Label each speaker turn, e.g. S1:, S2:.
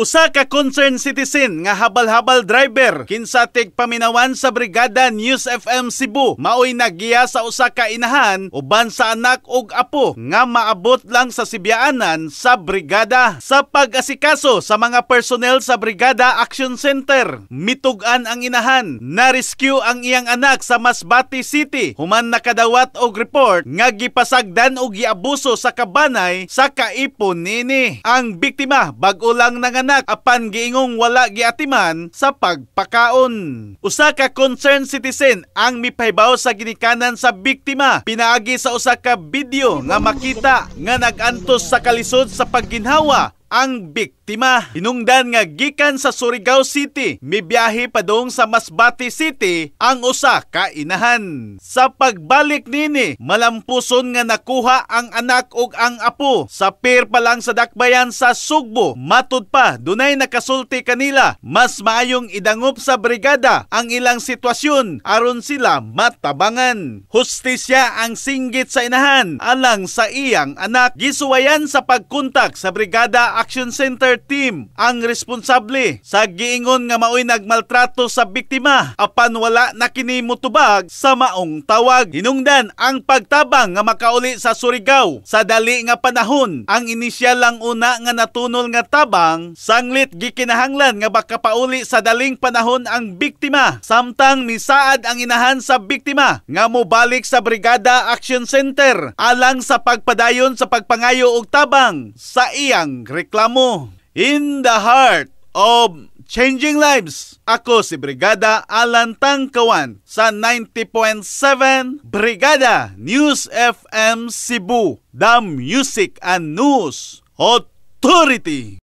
S1: Usa ka concerned citizen nga habal-habal driver kinsa tigpaminawan sa Brigada News FM Cebu maoy nagiya sa usa ka inahan uban sa anak ug apo nga maabot lang sa sibyaanan sa brigada. Sa pag-asikaso sa mga personnel sa Brigada Action Center, mitug-an ang inahan, na-rescue ang iyang anak sa Masbate City human nakadawat og report nga gipasagdan og giabuso sa kabanay sa kaipon nini. Ang biktima bag-o lang nanganak apan giingong wala giatiman sa pagpakaon. Usa ka concerned citizen ang mipahibaw sa ginikanan sa biktima pinaagi sa usa ka video nga makita nga nag-antos sa kalisod sa pagginhawa ang biktima. Hinungdan nga gikan sa Surigao City, mibiyahe padung sa Masbate City ang usa ka inahan. Sa pagbalik nini, malampuson nga nakuha ang anak ug ang apo. Sa pier pa lang sa dakbayan sa Sugbo, matud pa dunay nakasulti kanila. Mas maayong idangop sa brigada ang ilang sitwasyon aron sila matabangan. Hustisya ang singgit sa inahan alang sa iyang anak. Gisuwayan sa pagkontak sa Brigada Action Center team ang responsable sa giingon nga maoy nagmaltrato sa biktima apan wala na kini motubag sa maong tawag. Hinungdan ang pagtabang nga makauli sa Surigao sa dali nga panahon. Ang inisyal lang una nga natunol nga tabang sanglit gikinahanglan nga baka pauli sa daling panahon ang biktima. Samtang misaad ang inahan sa biktima nga mobalik sa Brigada Action Center alang sa pagpadayon sa pagpangayo og tabang sa iyang reklamo. In the heart of changing lives, ako si Brigada Alan Tangkawan sa 90.7 Brigada News FM Cebu, the Music and News Authority.